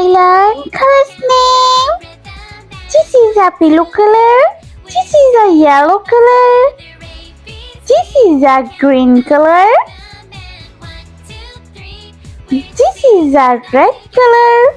learn color's name. This is a blue color. This is a yellow color. This is a green color. This is a red color.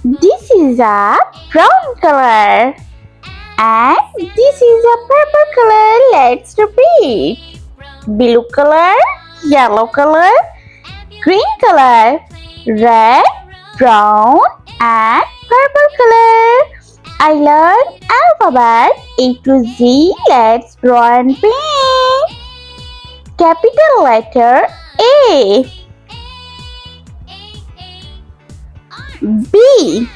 This is a brown color. And this is a purple color. Let's repeat. Blue color, yellow color, green color, red, brown, and purple color. I learned alphabet A to Z. Let's draw and paint. Capital letter A. B.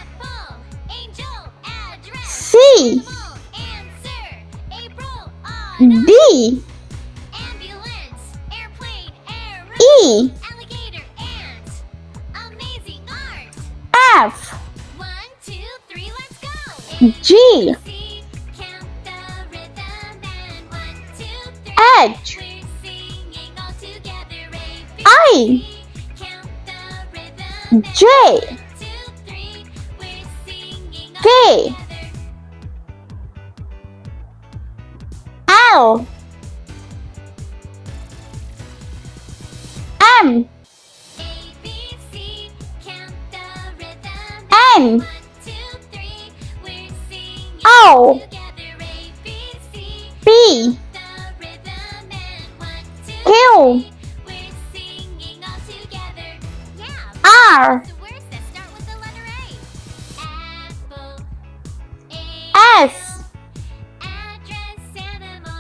C. D. E. F. G. H. I. J. K. L. M. N. O. P. Q. R. S.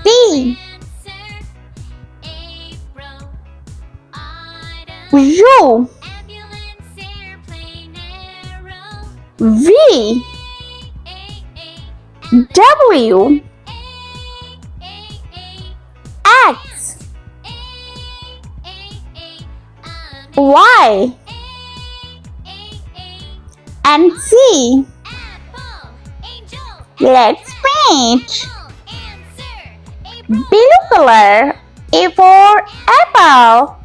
T. U. V. W. X. Y. And Z. Let's paint. Blue color. A for apple.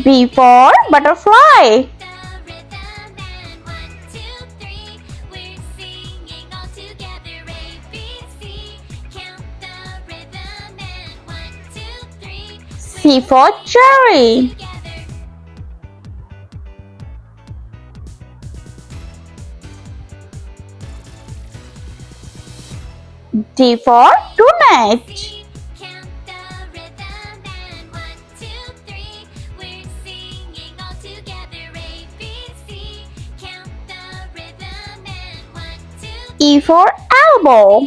B for butterfly. C for cherry. D for donut. E for elbow.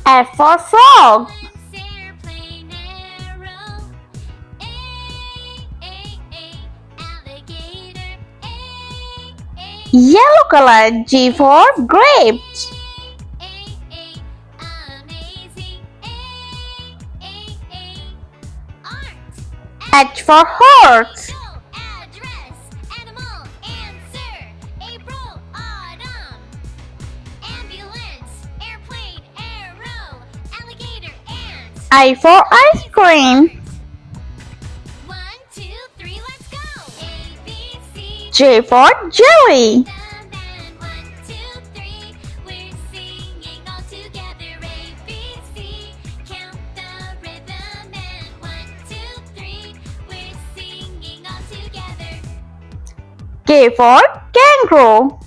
F for frog. Yellow color. G for grapes. H for horse. I for ice cream. J for jelly. K for kangaroo.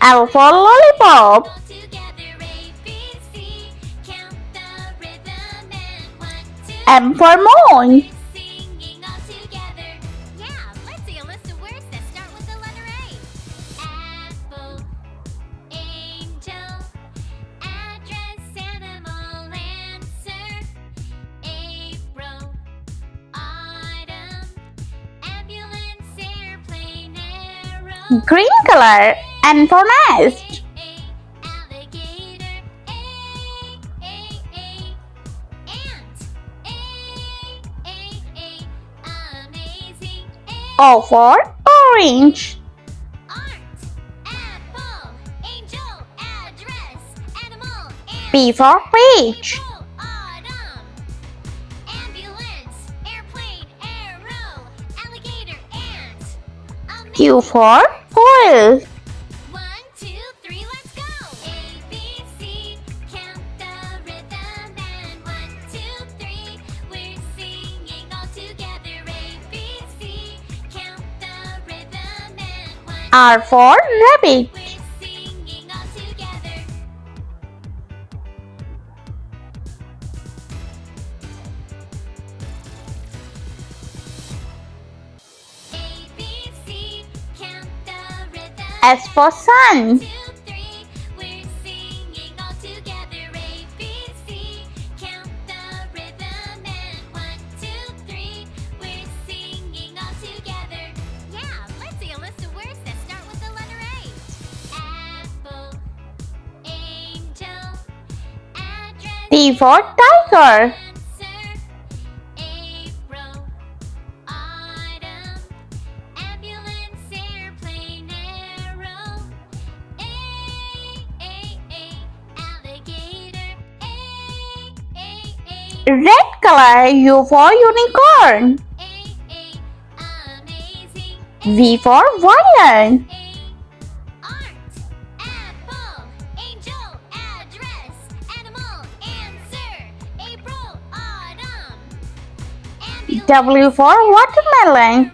L for lollipop. M for moon. Address, animal, answer, April. Green color. N for nest. O for orange. P for peach. Q for quail. R for rabbit. S for sun. T for tiger. Red color. U for unicorn. V for violin. W for watermelon.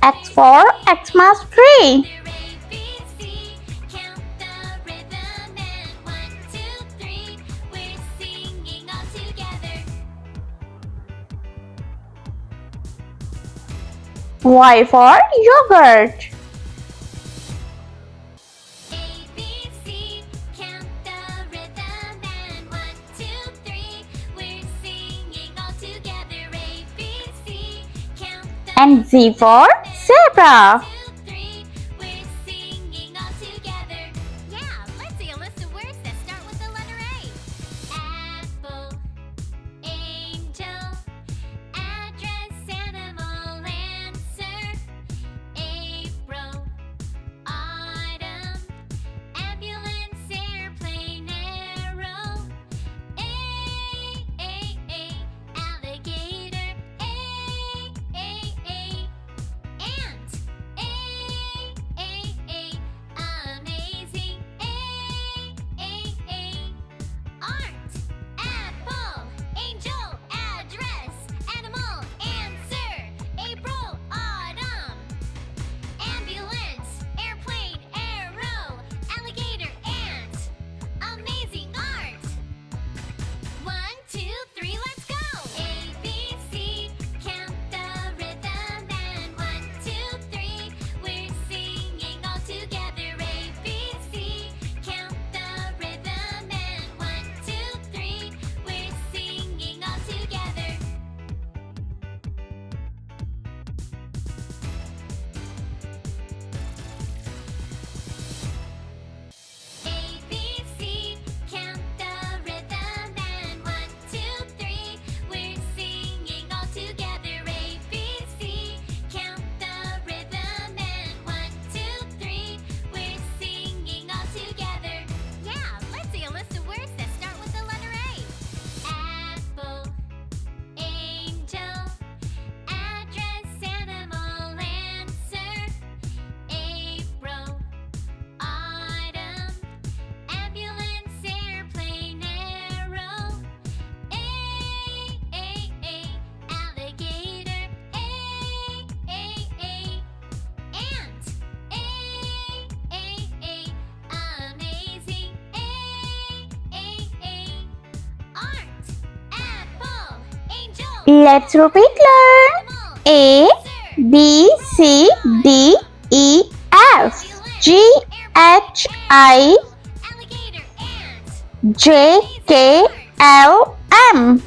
X for Xmas tree. Y for yogurt. And Z for zebra. Let's repeat learn. A, B, C, D, E, F, G, H, I, J K L M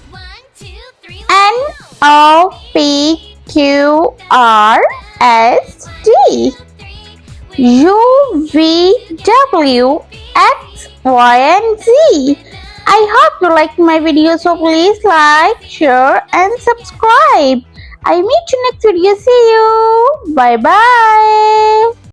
N O P Q R S T U V W X Y and Z. I hope you like my video, so please like, share and subscribe. I meet you next video. See you. Bye bye.